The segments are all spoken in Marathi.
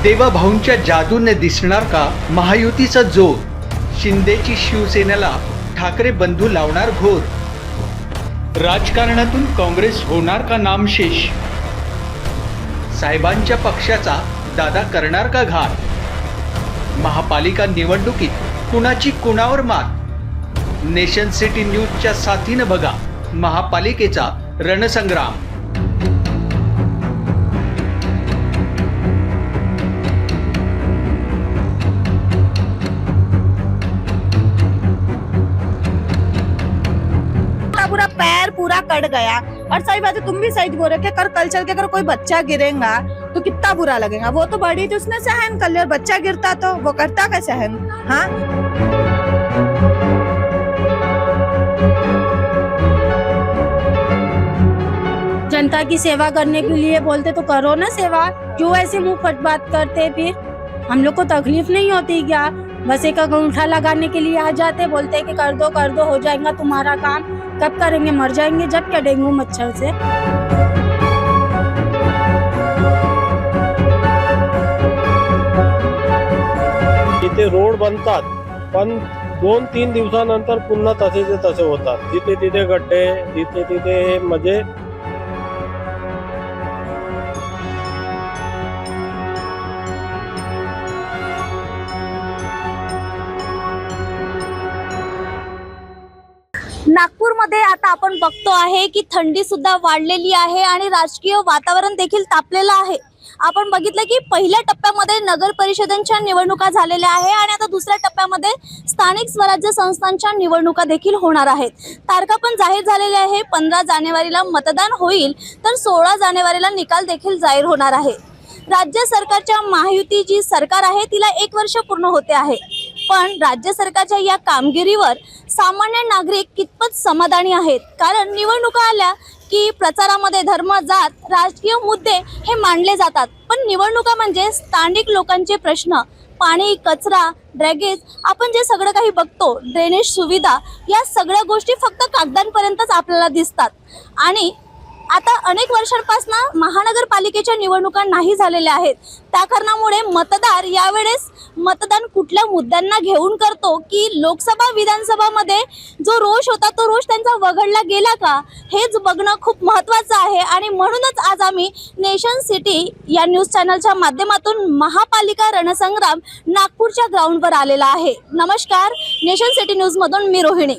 देवाभाऊंच्या जादूने दिसणार का महायुतीचा जोर? शिंदेची शिवसेनेला ठाकरे बंधू लावणार घोर. राजकारणातून काँग्रेस होणार का नामशेष? साहेबांच्या पक्षाचा दादा करणार का घात? महापालिका निवडणुकीत कुणाची कुणावर मात? नेशन सिटी न्यूजच्या साथीनं बघा महापालिकेचा रणसंग्राम. पूरा पैर पूरा कट गया। और सही बात है, तुम भी सही बोल रहे कि कल चल के अगर कोई बच्चा गिरेगा तो कितना बुरा लगेगा। वो तो बड़ी थी, उसने सहन कर लिया, और बच्चा गिरता तो वो करता का सहन? हाँ, जनता की सेवा करने के लिए बोलते तो करो ना सेवा, क्यों ऐसे मुंह फट बात करते? फिर हम लोग को तकलीफ नहीं होती क्या? बस एक अंगूठा लगाने के लिए आ जाते, बोलते कि कर दो हो जाएगा तुम्हारा काम। कब करेंगे? मर जाएंगे जब क्या डेंगू मच्छर से। इथे रोड बनतात पण 2-3 दिवसानंतर पुन्हा तसेचे तसे होतात. जिथे तिथे गड्डे, जिथे तिथे म्हणजे नागपूरमध्ये आता आपण बघतो आहे की थंडी सुद्धा वाढलेली आहे आणि राजकीय वातावरण देखील तापलेलं आहे. आपण बघितलं की पहिल्या टप्प्यामध्ये नगर परिषदांच्या निवडणुका झालेल्या आहे आणि आता दुसऱ्या टप्प्यामध्ये स्थानिक स्वराज्य संस्थांच्या निवडणुका देखील होणार आहेत. तारखा पण जाहीर झालेल्या आहे. 15 जानेवारीला मतदान होईल तर 16 जानेवारीला निकाल देखील जाहीर होणार आहे. राज्य सरकारच्या महायुती जी सरकार आहे तिला 1 वर्ष पूर्ण होते आहे, पण राज्य सरकारच्या या कामगिरीवर सामान्य नागरिक कितपत समाधानी आहेत? कारण निवडणुका आल्या की प्रचारामध्ये धर्म, जात, राजकीय मुद्दे हे मांडले जातात, पण निवडणुका म्हणजे स्थानिक लोकांचे प्रश्न, पाणी, कचरा, ड्रेनेज, आपण जे सगळं काही बघतो, ड्रेनेज सुविधा, या सगळ्या गोष्टी फक्त कागदांपर्यंतच आपल्याला दिसतात. आणि आता अनेक वर्षांपासून महानगरपालिकेच्या निवडणुका नाही झालेल्या आहेत. त्या कारणामुळे मतदार यावेळेस मतदान कुठल्या मुद्द्यांना घेऊन करतो की लोकसभा विधानसभा मध्ये जो रोष होता तो रोष त्यांचा वगळला गेला का, हेच बघणं खूप महत्त्वाचं आहे. आणि म्हणूनच आज आम्ही नेशन सिटी या न्यूज चॅनलच्या माध्यमातून महापालिका रणसंग्राम नागपूरच्या ग्राउंडवर आलेला आहे. नमस्कार, नेशन सिटी न्यूज मधून मी रोहिणी.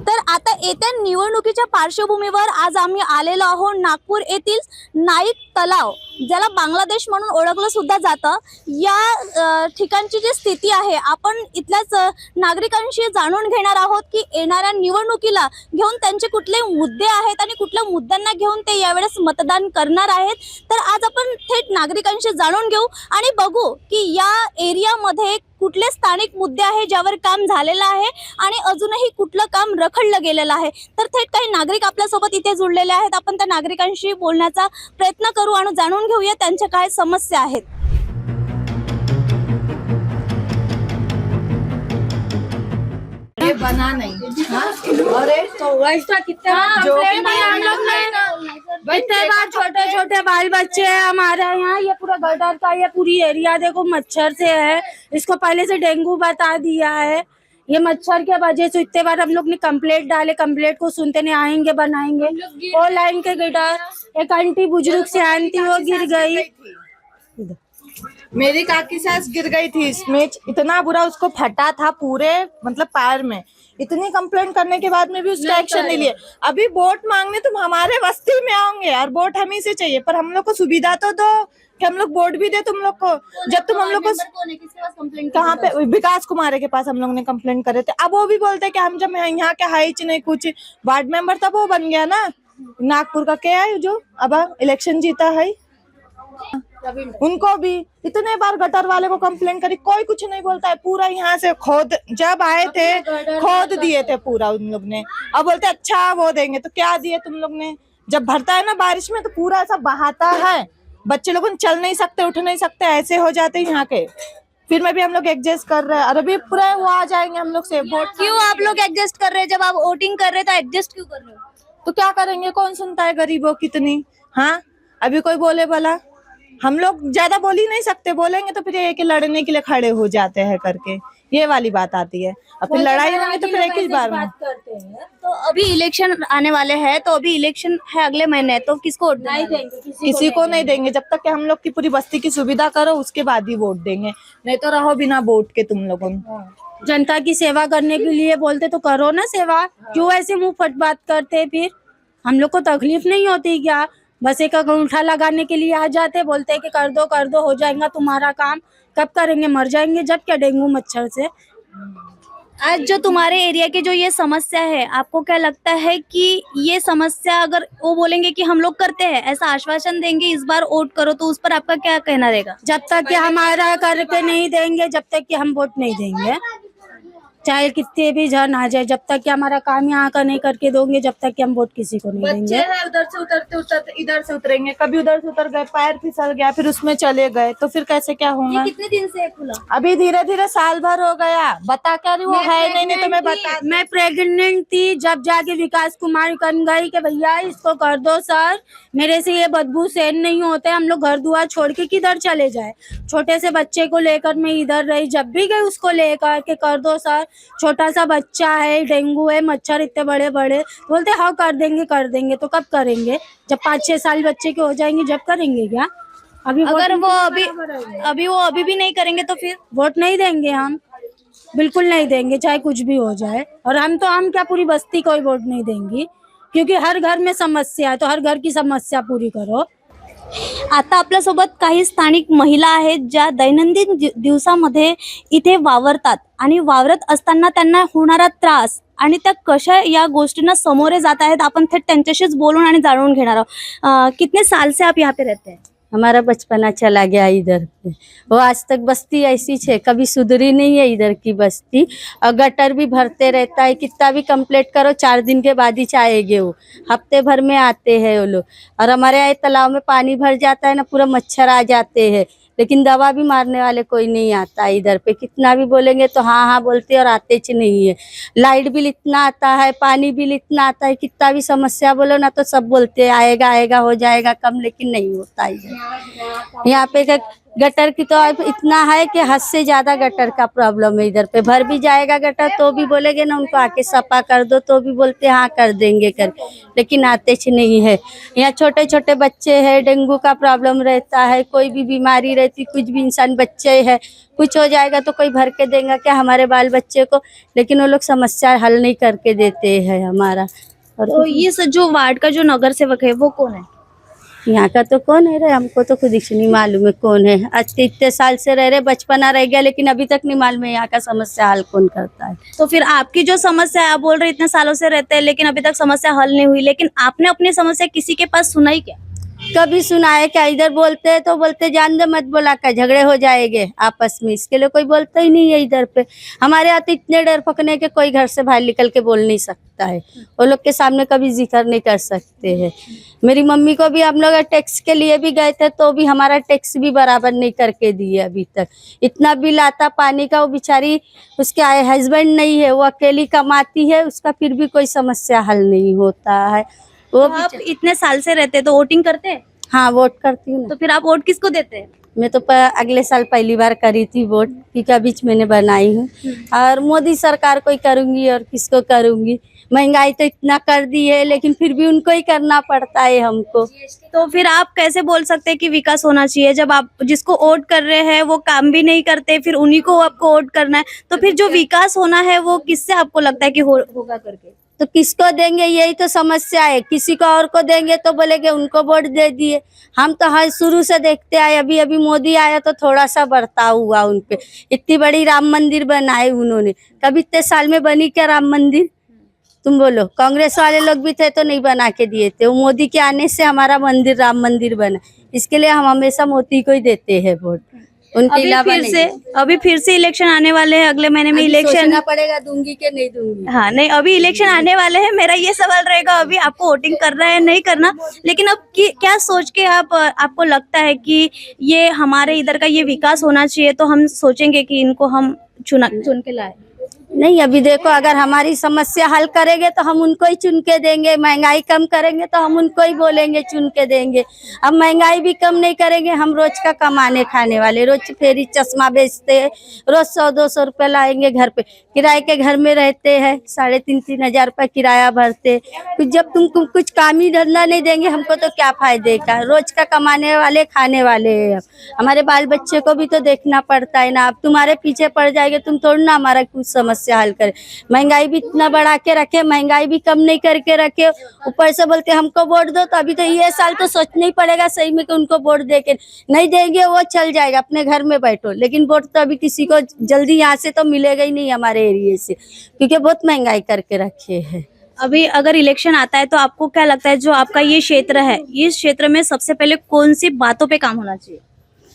तर आता येत्या निवडणुकीच्या पार्श्वभूमीवर आज आम्ही आलेलो आहोत नागपूर येथील नाईक तलाव, ज्याला बांगलादेश म्हणून ओळखलं सुद्धा जातं, या ठिकाणची जी स्थिती आहे आपण इथल्याच नागरिकांशी जाणून घेणार आहोत की येणाऱ्या निवडणुकीला घेऊन त्यांचे कुठले मुद्दे आहेत आणि कुठल्या मुद्द्यांना घेऊन ते यावेळेस मतदान करणार आहेत. तर आज आपण थेट नागरिकांशी जाणून घेऊ आणि बघू की या एरियामध्ये कुठले स्थानिक मुद्दे आहे ज्यावर काम झालेलं आहे आणि अजूनही कुठलं काम रखडलं गेलेलं आहे. तर थेट काही नागरिक आपल्यासोबत इथे जुळलेले आहेत. आपण त्या नागरिकांशी बोलण्याचा प्रयत्न करू आणि जाणून घेऊया त्यांच्या काय समस्या आहेत. ये बना नहीं। हाँ? अरे तो वैसा कितना जो भी इतने बार छोटे छोटे बाल बच्चे हैं हमारे यहाँ। ये पूरा गटर का ये पूरी एरिया देखो मच्छर से है। इसको पहले से डेंगू बता दिया है। ये मच्छर के वजह से इतने बार हम लोग ने कंप्लेंट डाले, कंप्लेंट को सुनते नहीं, आएंगे बनाएंगे। वो लाइन के गटर, एक आंटी बुजुर्ग से आंटी वो गिर गई। मेरी काकी सास गिर गई थी इसमें, इतना बुरा उसको फटा था पूरे मतलब पैर में। इतनी कंप्लेंट करने के बाद में भी उसका एक्शन नहीं लिए। अभी वोट मांगने तुम हमारे बस्ती में आओगे और वोट हम ही से चाहिए, पर हम लोग को सुविधा तो दो कि हम लोग वोट भी दे तुम लोग को। जब तुम हम लोग को कहाँ पे, विकास कुमार के पास हम लोग ने कंप्लेंट करे थे। अब वो भी बोलते कि हम जब यहाँ के है ही नहीं कुछ, वार्ड मेंबर तब वो बन गया ना नागपुर का, क्या है जो अब इलेक्शन जीता है, उनको भी इतने बार गटर वाले को कंप्लेंट करी, कोई कुछ नहीं बोलता है। पूरा यहाँ से खोद, जब आए थे खोद दिए थे पूरा उन लोग ने। अब बोलते अच्छा वो देंगे, तो क्या दिए तुम लोग ने? जब भरता है ना बारिश में तो पूरा ऐसा बहाता है, बच्चे लोग चल नहीं सकते, उठ नहीं सकते, ऐसे हो जाते यहाँ के। फिर में भी हम लोग एडजस्ट कर रहे हैं और अभी पूरा वो आ जाएंगे हम लोग से वोट। क्यों आप लोग एडजस्ट कर रहे हैं? जब आप वोटिंग कर रहे हैं तो एडजस्ट क्यों कर रहे हो? तो क्या करेंगे, कौन सुनता है गरीबों कितनी। हाँ, अभी कोई बोले भला, हम लोग ज्यादा बोल ही नहीं सकते, बोलेंगे तो फिर ये कि लड़ने के लिए खड़े हो जाते हैं करके, ये वाली बात आती है। और फिर लड़ाई होंगी तो फिर एक ही बार में। तो अभी इलेक्शन आने वाले हैं, तो अभी इलेक्शन है अगले महीने, तो किसको वोट नहीं देंगे? किसी को नहीं देंगे जब तक कि हम लोग की पूरी बस्ती की सुविधा करो, उसके बाद ही वोट देंगे, नहीं तो रहो बिना वोट के तुम लोगों। जनता की सेवा करने के लिए बोलते तो करो ना सेवा, क्यों ऐसे मुंह फट बात करते? फिर हम लोग को तकलीफ नहीं होती क्या? बस एक अंगूठा लगाने के लिए आ जाते, बोलते हैं कि कर दो हो जाएगा तुम्हारा काम। कब करेंगे? मर जाएंगे जब क्या, डेंगू मच्छर से। आज जो तुम्हारे एरिया की जो ये समस्या है, आपको क्या लगता है कि ये समस्या अगर वो बोलेंगे कि हम लोग करते हैं, ऐसा आश्वासन देंगे इस बार वोट करो, तो उस पर आपका क्या कहना रहेगा? जब तक कि हमारा करके नहीं देंगे, जब तक कि हम वोट नहीं देंगे, चाहे कितने भी जन आ जाए, जब तक कि हमारा काम यहाँ का नहीं करके दोगे, जब तक कि हम वोट किसी को नहीं बच्चे देंगे। हैं उधर से उतरते उतरते इधर से उतरेंगे, कभी उधर से उतर गए, पैर फिसल गया, फिर उसमें चले गए, तो फिर कैसे क्या होगा? कितने दिन से है खुला? अभी धीरे धीरे साल भर हो गया, बता क्या रही, वो है नहीं तो मैं बता। मैं प्रेग्नेंट थी, जब जाके विकास कुमार कन गई कि भैया इसको कर दो सर, मेरे से ये बदबू सहन नहीं होते, हम लोग घर दुआर छोड़ के किधर चले जाए। छोटे से बच्चे को लेकर मैं इधर रही, जब भी गई उसको लेकर के कर दो सर, छोटा सा बच्चा है, डेंगू है, मच्छर इतने बड़े बड़े। बोलते हाँ कर देंगे, तो कब करेंगे? जब 5-6 साल बच्चे के हो जाएंगे जब करेंगे क्या? अभी अगर वो अभी भी नहीं करेंगे तो फिर वोट नहीं देंगे हम, बिल्कुल नहीं देंगे, चाहे कुछ भी हो जाए। और हम क्या पूरी बस्ती को ही वोट नहीं देंगी, क्योंकि हर घर में समस्या है, तो हर घर की समस्या पूरी करो। आता आपल्यासोबत काही स्थानिक महिला आहेत ज्या दैनंदिन दिवसामध्ये इथे वावरतात आणि वावरत असताना त्यांना होणारा त्रास आणि त्या कशा या गोष्टींना समोरे जात आहेत, आपण थेट त्यांच्याशीच बोलून आणि जाणून घेणार आहोत। कितने साल से आप यहाँ पे रहते हैं? हमारा बचपना चला गया इधर पे, वो आज तक बस्ती ऐसी है, कभी सुधरी नहीं है इधर की बस्ती। और गटर भी भरते रहता है, कितना भी कंप्लेंट करो 4 दिन के बाद ही आएंगे, वो हफ्ते भर में आते हैं वो लोग। और हमारे यहाँ तालाब में पानी भर जाता है ना, पूरा मच्छर आ जाते हैं, लेकिन दवा भी मारने वाले कोई नहीं आता इधर पे। कितना भी बोलेंगे तो हाँ हाँ बोलते और आते च नहीं है। लाइट बिल इतना आता है, पानी बिल इतना आता है, कितना भी समस्या बोलो ना तो सब बोलते हैं आएगा हो जाएगा कम, लेकिन नहीं होता इधर। यहाँ पे गटर की तो अब इतना है कि हद से ज्यादा गटर का प्रॉब्लम है इधर पे। भर भी जाएगा गटर तो भी बोलेंगे ना उनको आके सफा कर दो, तो भी बोलते हाँ कर देंगे कर, लेकिन आते च नहीं है। यहाँ छोटे छोटे बच्चे हैं, डेंगू का प्रॉब्लम रहता है, कोई भी बीमारी रहती, कुछ भी इंसान बच्चे है, कुछ हो जाएगा तो कोई भर के देगा क्या हमारे बाल बच्चे को, लेकिन वो लोग समस्या हल नहीं करके देते हैं हमारा। और तो ये जो वार्ड का जो नगर सेवक है वो कौन है? यहाँ का तो कौन है रे, हमको तो खुद ही नहीं मालूम है कौन है। आज इतने साल से रह रहे, बचपना रह गया, लेकिन अभी तक नहीं मालूम है यहाँ का समस्या हल कौन करता है। तो फिर आपकी जो समस्या है, आप बोल रहे इतने सालों से रहते हैं लेकिन अभी तक समस्या हल नहीं हुई, लेकिन आपने अपनी समस्या किसी के पास सुनाई क्या? कभी सुना है क्या? इधर बोलते हैं तो बोलते जान दे मत बोला का, झगड़े हो जाएंगे आपस में, इसके लिए कोई बोलता ही नहीं है इधर पे। हमारे यहाँ तो इतने डर पकने के कोई घर से बाहर निकल के बोल नहीं सकता है, वो लोग के सामने कभी जिक्र नहीं कर सकते हैं। मेरी मम्मी को भी हम लोग टैक्स के लिए भी गए थे तो भी हमारा टैक्स भी बराबर नहीं करके दिए अभी तक। इतना बिल आता पानी का, वो बेचारी उसके हस्बैंड नहीं है, वो अकेली कमाती है, उसका फिर भी कोई समस्या हल नहीं होता है। वो तो आप इतने साल से रहते तो वोटिंग करते हैं? हाँ वोट करती हूँ ना। तो फिर आप वोट किसको देते हैं? मैं तो अगले साल पहली बार करी थी वोट, टीका बीच मैंने बनाई हूँ, और मोदी सरकार को ही करूंगी और किसको करूंगी। महंगाई तो इतना कर दी है, लेकिन फिर भी उनको ही करना पड़ता है हमको। तो फिर आप कैसे बोल सकते हैं कि विकास होना चाहिए, जब आप जिसको वोट कर रहे हैं वो काम भी नहीं करते, फिर उन्हीं को आपको वोट करना है? तो फिर जो विकास होना है वो किससे आपको लगता है कि होगा करके? तो किसको देंगे, यही तो समस्या है। किसी को और को देंगे तो बोलेंगे उनको वोट दे दिए। हम तो हर शुरू से देखते आए, अभी अभी मोदी आया तो थोड़ा सा बर्ताव हुआ उनपे। इतनी बड़ी राम मंदिर बनाए उन्होंने, कभी इतने साल में बनी क्या राम मंदिर? तुम बोलो, कांग्रेस वाले लोग भी थे तो नहीं बना के दिए थे। वो मोदी के आने से हमारा मंदिर राम मंदिर बना, इसके लिए हम हमेशा मोदी को ही देते हैं वोट, उनके अलावा अभी फिर से इलेक्शन आने वाले हैं, अगले महीने में इलेक्शन पड़ेगा, दूंगी कि नहीं दूंगी। हाँ नहीं, अभी इलेक्शन आने वाले हैं। मेरा ये सवाल रहेगा, अभी आपको वोटिंग करना है नहीं करना, लेकिन अब क्या सोच के आपको लगता है कि ये हमारे इधर का ये विकास होना चाहिए, तो हम सोचेंगे कि इनको हम चुन के लाए? नहीं, अभी देखो अगर हमारी समस्या हल करेंगे तो हम उनको ही चुन के देंगे, महंगाई कम करेंगे तो हम उनको ही बोलेंगे चुन के देंगे। अब महंगाई भी कम नहीं करेंगे, हम रोज का कमाने खाने वाले, रोज फेरी चश्मा बेचते हैं, रोज 100-200 रुपये लाएंगे घर पे, किराए के घर में रहते हैं, 3,500-3 हजार रुपये किराया भरते। कुछ जब तुम कुछ काम ही धंधा नहीं देंगे हमको तो क्या फायदे का, रोज का कमाने वाले खाने वाले हैं। हमारे बाल बच्चे को भी तो देखना पड़ता है ना, अब तुम्हारे पीछे पड़ जाएंगे तुम थोड़ी ना हमारा कुछ समस्या हल करे। महंगाई भी इतना बढ़ा के रखे, महंगाई भी कम नहीं करके रखे, ऊपर से बोलते हमको वोट दो। तो अभी तो ये साल तो सोचना ही पड़ेगा सही में कि उनको वोट दे के, नहीं देंगे वो चल जाएगा, अपने घर में बैठो, लेकिन वोट तो अभी किसी को जल्दी यहाँ से तो मिलेगा ही नहीं हमारे एरिया से, क्योंकि बहुत महंगाई करके रखे है। अभी अगर इलेक्शन आता है तो आपको क्या लगता है जो आपका ये क्षेत्र है, इस क्षेत्र में सबसे पहले कौन सी बातों पे काम होना चाहिए?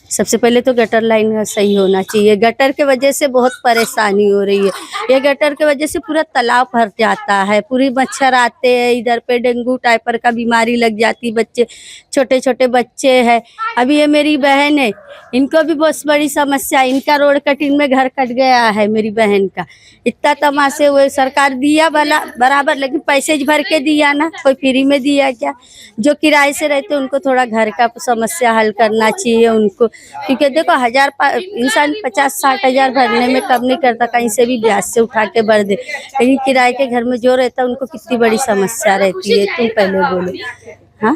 सबसे पहले तो गटर लाइन सही होना चाहिए। गटर के वजह से बहुत परेशानी हो रही है। ये गटर के वजह से पूरा तालाब भर जाता है, पूरी मच्छर आते हैं इधर पे, डेंगू टाइपर का बीमारी लग जाती, बच्चे छोटे छोटे बच्चे हैं। अभी ये मेरी बहन है, इनको भी बहुत बड़ी समस्या है, इनका रोड कटिंग में घर कट गया है मेरी बहन का। इतना तमाशे हुए, सरकार दिया भला बराबर, लेकिन पैसे भर के दिया ना, कोई फ्री में दिया क्या? जो किराए से रहते उनको थोड़ा घर का समस्या हल करना चाहिए उनको, क्योंकि देखो इंसान 50-60 हजार भरने में कम नहीं करता, कहीं से भी ब्याज से उठा के भर दे, लेकिन किराए के घर में जो रहता है उनको कितनी बड़ी समस्या रहती है, तुम पहले बोलो। हाँ,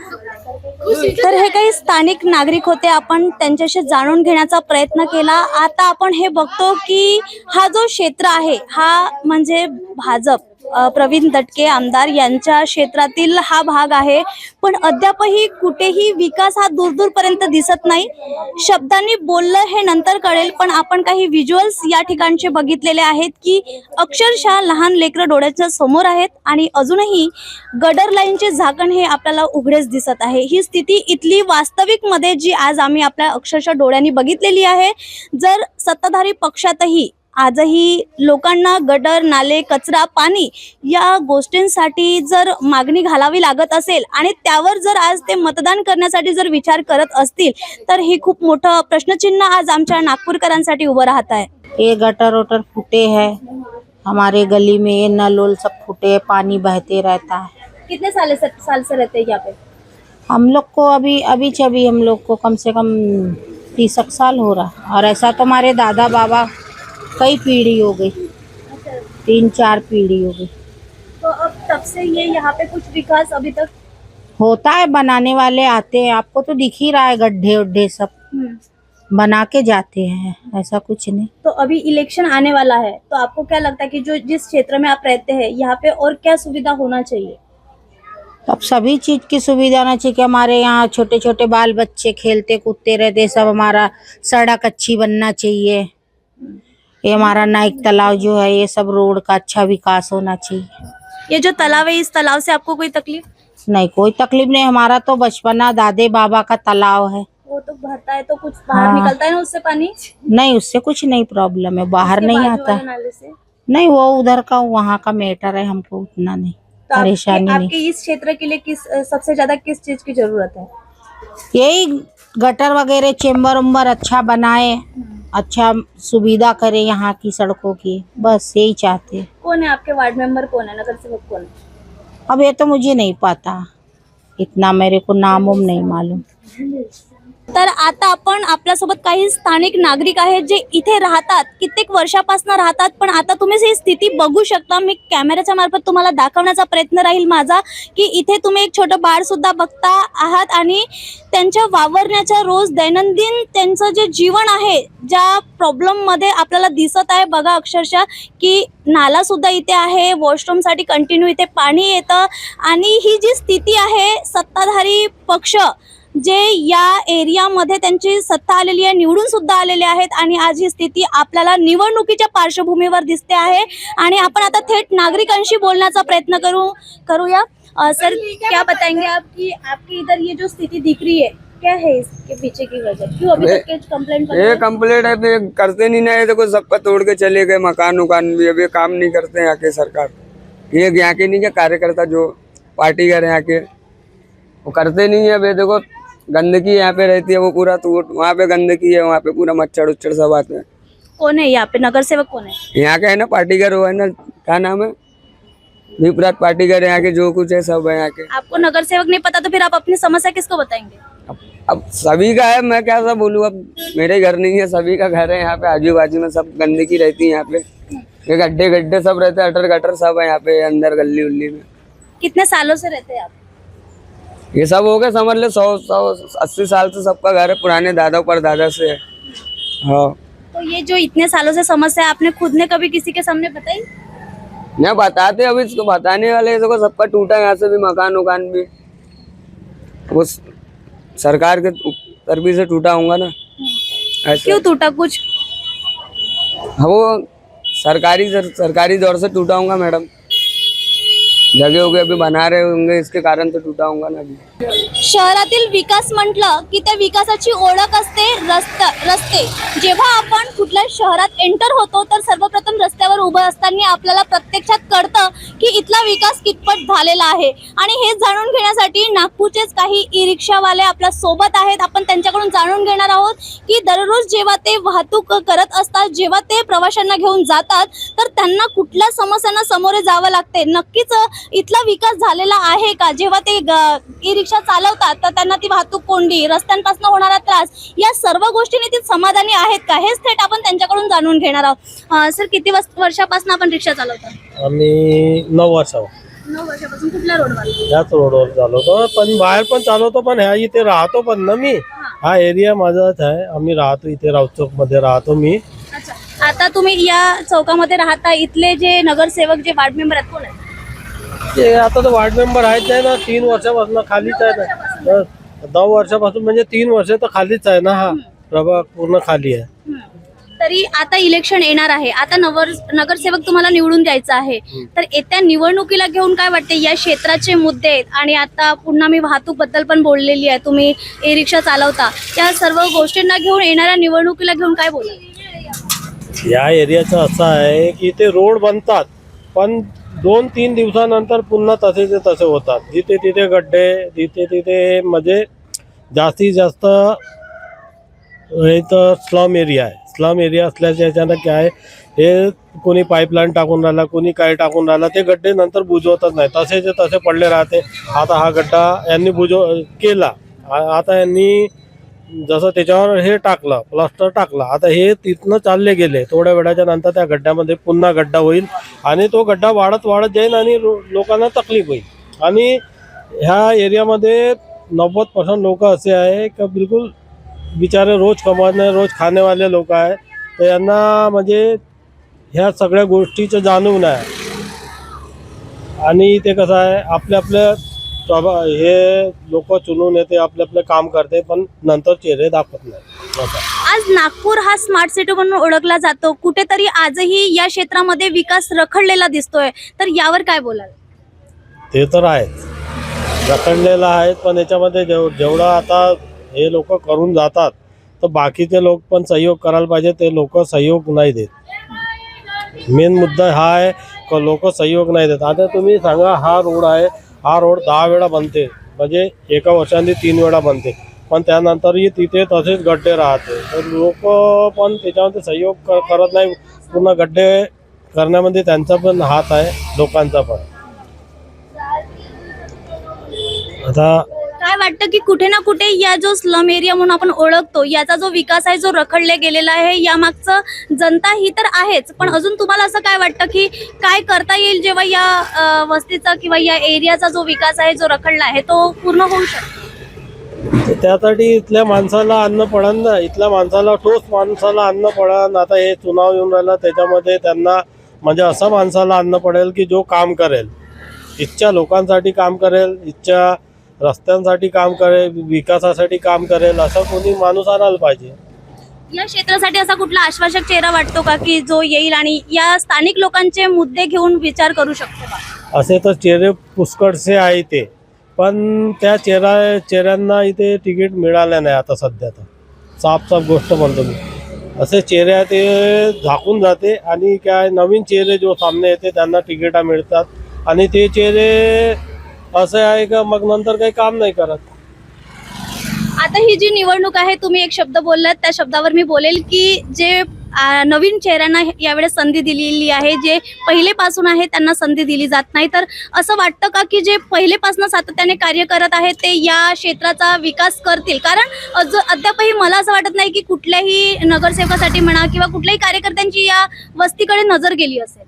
तर हे काही स्थानिक नागरिक होते, आपण त्यांच्याशी जाणून घेण्याचा प्रयत्न केला। आता आपण हे बघतो की हा जो क्षेत्र आहे हा म्हणजे भाजप प्रवीण दटके आमदार यांच्या क्षेत्रातील हा भाग आहे, पण अद्यापही कुठेही विकास हा दूरपर्यंत दिसत नाही। शब्दांनी बोललं हे नंतर कळेल, पण आपण काही व्हिज्युअल्स या ठिकाणचे बघितलेले आहेत की अक्षरशः लहान लेकरं डोळ्याच्या समोर आहेत आणि अजूनही गटर लाईनचे झाकण हे आपल्याला उघडेच दिसत आहे। ही स्थिती इथली वास्तविक मध्ये जी आज आम्ही आपल्या अक्षरशः डोळ्यांनी बघितलेली आहे। जर सत्ताधारी पक्षातही आजही लोकांना गटर, नाले, कचरा, पाणी या गोष्टींसाठी जर मागणी घालावी लागत असेल आणि त्यावर जर आज ते मतदान करण्यासाठी जर विचार करत असतील तर हे खूप मोठं प्रश्नचिन्ह आज आमच्या नागपूरकरांसाठी उभं राहत आहे। ये गटर वटर फूटे हैं हमारे गली में, ये नल उल सब फूटे, पानी बहते रहता है। कितने साल से रहते हैं यहाँ पे? हम लोग को अभी हम लोग को कम से कम 30 साल हो रहा, और ऐसा तो हमारे दादा बाबा कई पीढ़ी हो गई, 3-4 पीढ़ी हो गई। तो अब तब से ये यहाँ पे कुछ विकास अभी तक होता है, बनाने वाले आते हैं, आपको तो दिख ही रहा है, गड्ढे उड्ढे सब बना के जाते हैं, ऐसा कुछ नहीं। तो अभी इलेक्शन आने वाला है, तो आपको क्या लगता है कि जो जिस क्षेत्र में आप रहते हैं यहाँ पे और क्या सुविधा होना चाहिए? अब सभी चीज की सुविधा होना चाहिए कि हमारे यहाँ छोटे छोटे बाल बच्चे खेलते कूदते रहते, सब हमारा सड़क अच्छी बनना चाहिए। ये हमारा नाइक तालाब जो है, ये सब रोड का अच्छा विकास होना चाहिए। ये जो तालाब है, इस तालाब से आपको कोई तकलीफ? नहीं, कोई तकलीफ नहीं, हमारा तो बचपना दादे बाबा का तालाब है। वो तो भरता है तो कुछ बाहर निकलता है ना उससे पानी? नहीं, उससे कुछ नहीं प्रॉब्लम है, बाहर नहीं बाजू आता। वाले नाले से? नहीं, वो उधर का वहाँ का मैटर है, हमको उतना नहीं तो परेशानी आपके नहीं। इस क्षेत्र के लिए सबसे ज्यादा किस चीज की जरूरत है? यही गटर वगैरह चेम्बर उम्बर अच्छा बनाए, अच्छा सुविधा करे यहाँ की सड़कों की, बस यही चाहते हैं। कौन है आपके वार्ड मेंबर, कौन है नगर सेवक कौन है? अब ये तो मुझे नहीं पता, इतना मेरे को नाम उम नहीं मालूम। तर आता आपण आपल्यासोबत काही स्थानिक नागरिक आहेत जे इथे राहतात, कित्येक वर्षापासून राहतात, पण आता तुम्ही ही स्थिती बघू शकता। मी कॅमेऱ्याच्या मार्फत तुम्हाला दाखवण्याचा प्रयत्न राहील माझा की इथे तुम्ही एक छोटं बाळ सुद्धा बघता आहात आणि त्यांच्या वावरण्याच्या रोज दैनंदिन त्यांचं जे जीवन आहे, ज्या प्रॉब्लेम मध्ये आपल्याला दिसत आहे बघा अक्षरशः की नाला सुद्धा इथे आहे, वॉशरूम साठी कंटिन्यू इथे पाणी येतं आणि ही जी स्थिती आहे, सत्ताधारी पक्ष जे या एरियामध्ये त्यांची सत्ता आलेली आहे, निवडून सुद्धा आलेले आहेत आणि आज ही स्थिती आपल्याला निवडणुकीच्या पार्श्वभूमीवर दिसते आहे। आणि आपण आता थेट नागरिकांशी बोलण्याचा प्रयत्न करूया। सर, क्या बताएंगे आप कि आपकी इधर ये जो स्थिति दिख रही है, क्या है इसके पीछे की वजह? क्यों अभी तक कंप्लेंट ये कंप्लेंट है, फिर करते नहीं ना, देखो सबका तोड़ के चले गए, मकान उकान भी अभी काम नहीं करते यहाँ के सरकार। ये यहाँ के नहीं के कार्यकर्ता जो पार्टी कर यहाँ के वो करते नहीं है। अभी देखो गंदगी यहाँ पे रहती है, वो पूरा तो वहाँ पे गंदगी है, वहाँ पे पूरा मच्छर उच्छर सब आते हैं। कौन है यहाँ पे, नगर सेवक कौन है? यहाँ का है ना पाटीगर, वो है ना, क्या नाम है, दीपराज पाटीगर, यहाँ के जो कुछ है सब है यहाँ के। आपको नगर सेवक नहीं पता तो फिर आप अपनी समस्या किसको बताएंगे? अब सभी का है, मैं क्या सा बोलूँ, अब मेरे घर नहीं है, सभी का घर है यहाँ पे, आजू बाजू में सब गंदगी रहती है यहाँ पे, ये गड्ढे गड्ढे सब रहते हैं, अटर गटर सब है यहाँ पे अंदर गली उल्ली में। कितने सालों से रहते हैं आप? ये सब हो गए समझ ले 100-180 साल से सबका घर है, पुराने दादा परदादा से है। हाँ, तो ये जो इतने सालों से समस्या है, आपने खुद ने कभी किसी के सामने बताई? नहीं बताते, अभी इसको बताने वाले, इसको सबका टूटा यहाँ से भी मकान उकान भी, वो सरकार के तरफ से टूटा होगा ना ऐसे। क्यों टूटा कुछ? हाँ, वो सरकारी दौर से टूटा होगा मैडम, जगह वगैरह अभी बना रहे होंगे, इसके कारण तो टूटा होगा ना अभी। शहरातील विकास म्हटलं की त्या विकासाची ओळख असते रस्ते। जेव्हा आपण कुठल्या शहरात एंटर होतो तर सर्वप्रथम रस्त्यावर उभं असताना आपल्याला प्रत्यक्षात कळतं की इथला विकास कितपत झालेला आहे। आणि हे जाणून घेण्यासाठी नागपूरचेच काही ई रिक्षावाले आपल्या सोबत आहेत। आपण त्यांच्याकडून जाणून घेणार आहोत की दररोज जेव्हा ते वाहतूक करत असतात, जेव्हा ते प्रवाशांना घेऊन जातात तर त्यांना कुठल्या समस्यांना सामोरे जावं लागते, नक्कीच इथला विकास झालेला आहे का? जेव्हा ते ई रिक्षा चालवतात तर त्यांना ती वाहतूक कोंडी, रस्त्यांपासून होणारा त्रास, या सर्व गोष्टींनी ते समाधानी आहेत का? हेच थेट आपण त्यांच्याकडून जाणून घेणार आहोत। सर, किती वर्षापासून आपण रिक्षा चालवता? आम्ही 9 वर्षावर 9 वर्षापासून। कुठल्या रोडवर? याच रोडवर चालवतो, पण बाहेर पण चालवतो, पण ह्या इथे राहतो पण ना मी, हा एरिया माझाच आहे, आम्ही राहतो इथे राऊत चौक मध्ये राहतो मी। अच्छा, आता तुम्ही या चौकामध्ये राहता, इथले जे नगरसेवक जे वार्ड मेंबर आहेत कोण आहेत? ते आता तर वार्ड मेंबर आहेत नाही ना, 3 वर्षापासून खालीच आहे ना, 9 वर्षापासून म्हणजे 3 वर्ष तर खालीच आहे ना, हा प्रभाग पूर्ण खाली आहे। तरी आता इलेक्शन येणार आहे, आता नगरसेवक तुम्हाला निवडून द्यायचा आहे, तर येत्या निवडणुकीला घेऊन काय वाटते? या क्षेत्राचे मुद्दे आहेत आणि आता पुन्हा मी वाहतूक बद्दल पण बोललेली आहे, तुम्ही ई रिक्षा चालवता, त्या सर्व गोष्टींना घेऊन येणाऱ्या निवडणुकीला घेऊन काय बोलाल? या एरियाचं असं आहे की ते रोड बनतात पण 2-3 दिवसानंतर पुन्हा तसे होतात, जिथे तिथे गड्डे, जिथे तिथे म्हणजे जास्तीत जास्त हे तर स्लम एरिया आहे। स्लम एरिया असल्याच्या याच्यानं काय आहे, हे कोणी पाईपलाईन टाकून राहिला, कोणी काय टाकून राहिला, ते गड्डे नंतर बुजवतच नाही, तसे पडले राहते। आता हा गड्डा यांनी केला, आता यांनी जसं त्याच्यावर हे टाकलं, प्लास्टर टाकलं, आता हे तिथनं चालले गेले, थोड्या वेळाच्या नंतर त्या गड्ड्यामध्ये पुन्हा गड्डा होईल आणि तो गड्डा वाढत जाईल आणि लोकांना तकलीफ होईल। आणि ह्या एरियामध्ये 90% लोक असे आहे की बिलकुल बिचारे रोज कमावणे, रोज खाणे वाले लोक आहे, तर यांना म्हणजे ह्या सगळ्या गोष्टीचं जाणून आहे। आणि ते कसं आहे, आपल्या हे लोक चुनून येते, आपले काम करते, पण नंतर चेहरे दाखवत नाही। आज नागपूर हा स्मार्ट सिटी म्हणून ओळखला जातो, कुठेतरी आजही या क्षेत्रामध्ये विकास रखडलेला दिसतोय, तर यावर काय बोलाल? ते तर आहेच, रखडलेला आहे, पण याच्यामध्ये जेवढं आता हे लोक करून जातात तर बाकीचे लोक पण सहयोग करायला पाहिजे, ते लोक सहयोग नाही देत। मेन मुद्दा हा आहे की लोक सहयोग नाही देत। आता तुम्ही सांगा, हा रोड आहे, हा रोड 10 वेळा बनते, म्हणजे एका वर्षांनी 3 वेळा बनते, पण त्यानंतरही तिथे तसेच गड्डे राहते, तर लोक पण त्याच्यामध्ये सहयोग करत नाही, पुन्हा गड्डे करण्यामध्ये त्यांचा पण हात आहे, लोकांचा पण। आता काय वाटतं की कुठे ना कुठे या जो स्लम एरिया म्हणून आपण ओळखतो, याचा जो विकास आहे, जो रखडले गेलेला आहे, यामागचं जनता ही तर आहेच, पण अजून तुम्हाला असं काय वाटतं की काय करता येईल जेव्हा या वस्तीचा किंवा या एरियाचा जो विकास आहे, जो रखडला आहे, तो पूर्ण होऊ शकतो? त्यासाठी इथल्या माणसाला अन्न पडन ना, इथल्या माणसाला, ठोस माणसाला अन्न पडन। आता हे चुनाव येऊन राहिला, त्याच्यामध्ये त्यांना म्हणजे असं माणसाला अन्न पडेल की जो काम करेल, इथच्या लोकांसाठी काम करेल, इथच्या रस्त्यांसाठी काम करेल, विकासासाठी काम करेल, असं कोणी माणूस आणायला पाहिजे। या क्षेत्रासाठी असा कुठला आश्वासक चेहरा वाटतो का की जो येईल आणि या स्थानिक लोकांचे मुद्दे घेऊन विचार करू शकतो का? असे तर चेहरे पुष्कळसे आहे ते, पण त्या चेहऱ्यांना इथे तिकीट मिळालं नाही आता सध्या, तर साफ गोष्ट म्हणतो मी, असे चेहरे आहे ते झाकून जाते आणि काय नवीन चेहरे जो सामने येते त्यांना तिकीटा मिळतात, आणि ते चेहरे असं आहे का मग नंतर काही काम नाही करत। आता ही जी निवडणूक आहे, तुम्ही एक शब्द बोललात, त्या शब्दावर मी बोलेल की जे नवीन चेहऱ्यांना यावेळेस संधी दिलेली आहे, जे पहिलेपासून आहे त्यांना संधी दिली जात नाही. तर असं वाटतं का की जे पहिलेपासून सातत्याने कार्य करत आहेत ते या क्षेत्राचा विकास करतील? कारण अद्यापही मला असं वाटत नाही की कुठल्याही नगरसेवकासाठी म्हणा किंवा कुठल्याही कार्यकर्त्यांची या वस्तीकडे नजर गेली असेल.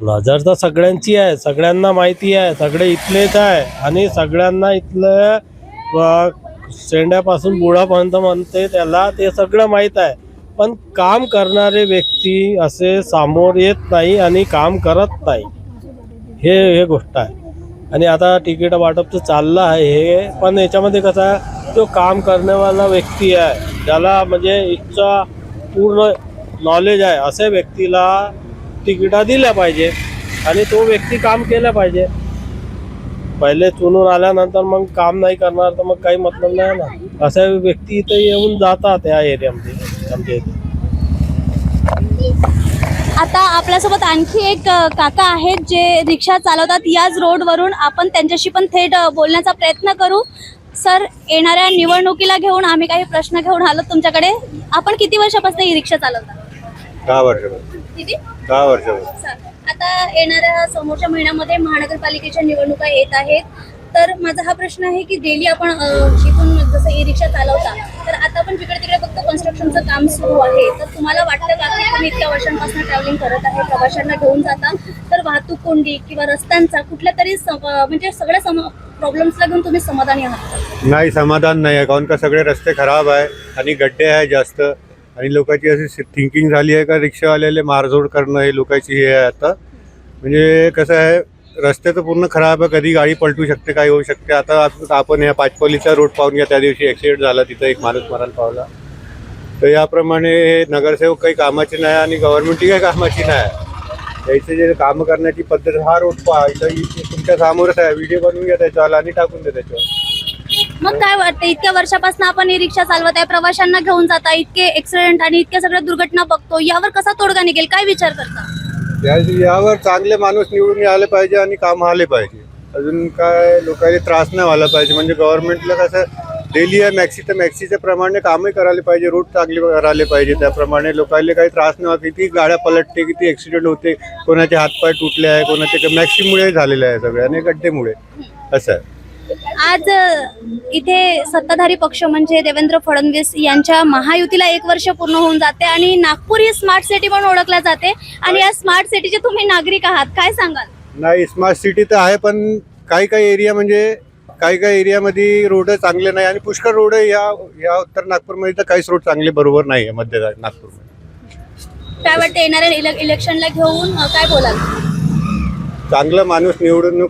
नजर तर सगळ्यांची आहे, सगळ्यांना माहिती आहे, सगळे इथलेच आहे आणि सगळ्यांना इथलं शेंड्यापासून बुडापर्यंत म्हणते त्याला ते सगळं माहीत आहे. पण काम करणारे व्यक्ती असे समोर येत नाही आणि काम करत नाही, हे गोष्ट आहे. आणि आता तिकीट वाटपचं चाललं आहे हे, पण याच्यामध्ये कसं आहे, जो काम करण्यावाला व्यक्ती आहे ज्याला म्हणजे इच्छा पूर्ण नॉलेज आहे अशा व्यक्तीला तिकिटा दिल्या पाहिजे आणि तो व्यक्ती काम केलं पाहिजे. पहिले चुनून आल्यानंतर मग काम नाही करणार तर मग काही मतलब नाही ना. अशा व्यक्ती इथे येऊन जातात या एरियामध्ये आमच्या इथे. आता आपल्यासोबत आणखी एक काका आहेत जे रिक्षा चालवतात याच रोडवरून. आपण त्यांच्याशी पण थेट बोलण्याचा प्रयत्न करू. सर, येणाऱ्या निवडणुकीला घेऊन आम्ही काही प्रश्न घेऊन आलो तुमच्याकडे. आपण किती वर्षापासून ही रिक्षा चालवता? 10 वर्षापासून. किती? 10 वर्षापासून. सर, आता येणाऱ्या समोरच्या महिन्यामध्ये महानगरपालिकेच्या निवडणुका येत आहेत. तर माझा हा प्रश्न आहे की डेली आपण इथून जसं ई रिक्षा चालवता, तर आता आपण जिकडे तिकडे फक्त कन्स्ट्रक्शनचं काम सुरू आहे. तर तुम्हाला वाटतं का की तुम्ही इतक्या वर्षांपासून ट्रॅव्हलिंग करत आहे, प्रवाशांना घेऊन जाता, तर वाहतूक कोंडी किंवा रस्त्यांचा कुठल्या तरी म्हणजे सगळ्या प्रॉब्लेम्सला घेऊन तुम्ही समाधानी आहात? नाही, समाधान नाही आहे. काऊन का सगळे रस्ते खराब आहे आणि गड्डे आहे जास्त. आणि लोकांची अशी थिंकिंग झाली आहे का रिक्षावाल्याला मारझोड करणं हे लोकांची हे आहे आता. म्हणजे कसं आहे, रस्ते तर पूर्ण खराब आहे, कधी गाडी पलटू शकते, काही होऊ शकते. आता आपण या पाचपल्लीचा रोड पाहून घ्या, त्या दिवशी ॲक्सिडेंट झाला, तिथं एक माणूस मरण पावला. तर याप्रमाणे हे नगरसेवक काही कामाचे नाही आणि गव्हर्नमेंटही काही कामाची नाही. याचे जे कामं करण्याची पद्धत, हा रोड पहा, इथं तुमच्या समोरच आहे, व्हिडिओ बनवून घ्या त्याच्यावाला आणि टाकून द्या त्याच्यावर. मग काय वाटतं, इतक्या वर्षापासून आपण ही रिक्षा चालवत आहे, प्रवाशांना घेऊन जाता, इतके ऍक्सिडेंट आणि इतक्या सगळ्या दुर्घटना बघतो, यावर कसा तोडगा निघेल? काय विचार करता? यावर चांगले माणूस निवडून आले पाहिजे आणि काम आले पाहिजे. अजून काय लोकांना त्रास नाही व्हायला पाहिजे. म्हणजे गव्हर्नमेंटला कसं डेली आहे मॅक्सी, तर मॅक्सीच्या प्रमाणे कामही करायला पाहिजे, रोड चांगले करायला पाहिजे. त्याप्रमाणे लोकांना काही त्रास नाही व्हा. किती गाड्या पलटते, किती ॲक्सिडेंट होते, कोणाचे हातपाय तुटले आहे, कोणाचे मॅक्सीमुळे झालेले आहे सगळे आणि गड्डेमुळे असं आहे. आज इथे सत्ताधारी पक्ष म्हणजे देवेंद्र फडणवीस यांच्या महायुतीला 1 वर्ष पूर्ण होऊन जाते आणि नागपूर ही स्मार्ट सिटी म्हणून ओळखल्या जाते. आणि या स्मार्ट सिटीचे तुम्ही नागरिक आहात, काय सांगाल? नाही, स्मार्ट सिटी तर आहे, पण काही एरिया म्हणजे काही एरियामध्ये रोड चांगले नाही आणि पुष्कळ रोड या उत्तर नागपूरमध्ये तर काहीच रोड चांगले बरोबर नाही आहे मध्य नागपूरमध्ये. काय वाटतं, येणाऱ्या इलेक्शनला घेऊन काय बोलाल? चांगला माणूस निवडून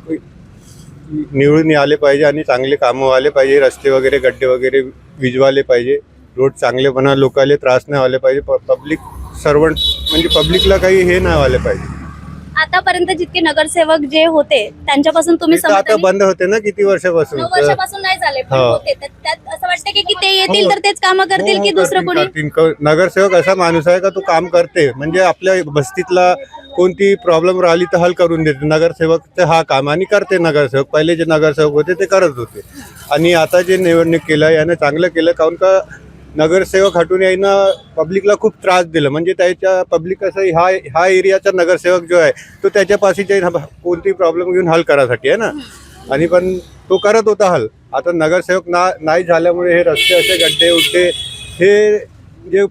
आले पाहिजे आणि चांगले कामं व्हायला पाहिजे. रस्ते वगैरे, गड्डे वगैरे विजवाले पाहिजे, रोड चांगले बना, लोकांना त्रास नाही व्हायला पाहिजे. पब्लिक सर्वंट म्हणजे पब्लिकला काही हे नाही व्हायला पाहिजे. आतापर्यंत जितके नगरसेवक जे होते त्यांच्यापासून तुम्ही ते आता बंद होते ना किती वर्षापासून. 9 वर्षापासून नाही झाले, पण होते. त्यात असं वाटतं की ते येतील तर तेच काम करतील की दुसरं कोणी? नगरसेवक असा माणूस आहे का तो काम करते, म्हणजे आपल्या बस्तीतला कोणती प्रॉब्लेम राहिली तर हल करून देते. नगरसेवक हा काम आणि करते. नगरसेवक पहिले जे नगरसेवक होते ते करत होते आणि आता जे निवडणूक केलं यानं चांगलं केलं. काऊन का नगरसेवक हटून यानं पब्लिकला खूप त्रास दिला. म्हणजे त्याच्या पब्लिक असं हा एरियाचा नगरसेवक जो आहे तो त्याच्यापाशीचे कोणती प्रॉब्लेम घेऊन हल करायसाठी आहे ना, आणि पण तो करत होता हल. आता नगरसेवक नाही झाल्यामुळे हे रस्ते असे गड्डे उड्डे हे जे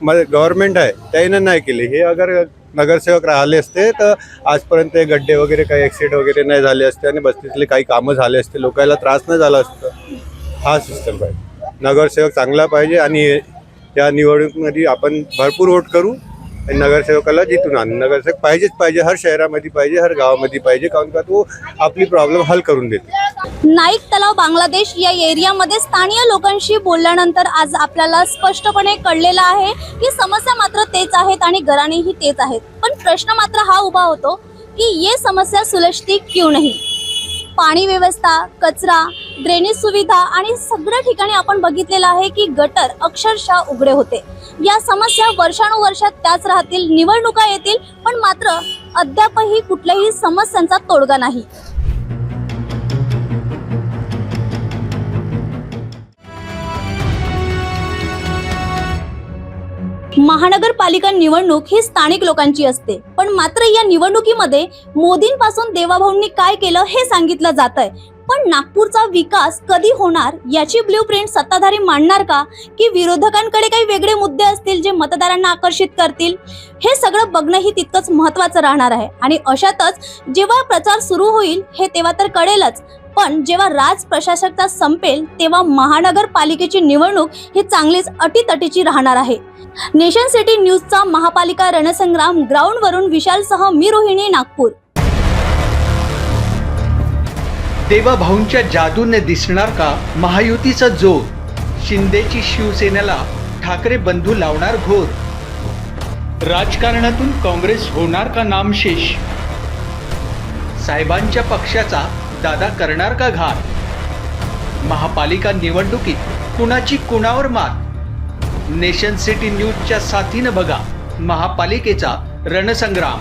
गव्हर्नमेंट आहे त्यानं नाही केले. हे अगर नगरसेवक राहिले असते तर आजपर्यंत हे गड्डे वगैरे काही ॲक्सिडेंट वगैरे नाही झाले असते आणि बस्तीतले काही कामं झाले असते, लोकांना त्रास नाही झाला असतं. हा सिस्टम पाहिजे. नगरसेवक चांगला पाहिजे आणि या निवडणुकीमध्ये आपण भरपूर वोट करू आणि नगरसेवकाला जितून आणू. नगरसेवक पाहिजे, हर शहरामध्ये पाहिजे, हर गावामध्ये पाहिजे, कारण का तो आपली प्रॉब्लेम हल करून देतो. नाईक तलाव बांगलादेश या एरियामध्ये स्थानिक लोकांशी बोलल्यानंतर आज आपल्याला स्पष्टपणे कळलेलं आहे की समस्या मात्र तेच आहेत आणि घराणेही तेच आहेत. पण प्रश्न मात्र हा उभा होतो की ये समस्या सुलझती क्यों नहीं? पाणी व्यवस्था, कचरा, ड्रेनेज सुविधा आणि सगळ्या ठिकाणी आपण बघितलेलं आहे की गटर अक्षरशः उघडे होते. या समस्या वर्षानुवर्षात त्याच राहतील, निवडणुका येतील, पण मात्र अद्यापही कुठल्याही समस्यांचा तोडगा नाही. महानगरपालिका निवडणूक ही स्थानिक लोकांची असते, पण मात्र या निवडणुकीमध्ये मोदींपासून देवाभाऊंनी काय केलं हे सांगितलं जात आहे. पण नागपूरचा विकास कधी होणार याची ब्ल्यूप्रिंट सत्ताधारी मांडणार का, की विरोधकांकडे काही वेगळे मुद्दे असतील जे मतदारांना आकर्षित करतील? हे सगळं बघणंही तितकंच महत्त्वाचं राहणार आहे. आणि अशातच जेव्हा प्रचार सुरू होईल हे तेव्हा तर कळेलच, पण जेव्हा राज प्रशासकता संपेल तेव्हा महानगरपालिकेची निवडणूक ही चांगलीच अटीतटीची राहणार आहे. नेशन सिटी न्यूजचा महापालिका रणसंग्राम ग्राउंडवरून विशालसह मी रोहिणी, नागपूर. देवाभाऊंच्या जादूने दिसणार का महायुतीचा जोर? शिंदेची शिवसेनेला ठाकरे बंधू लावणार घोर. राजकारणातून काँग्रेस होणार का नामशेष? साहेबांच्या पक्षाचा दादा करणार का घात? महापालिका निवडणुकीत कुणाची कुणावर मात? नेशन सिटी न्यूजच्या साथीनं बघा महापालिकेचा रणसंग्राम.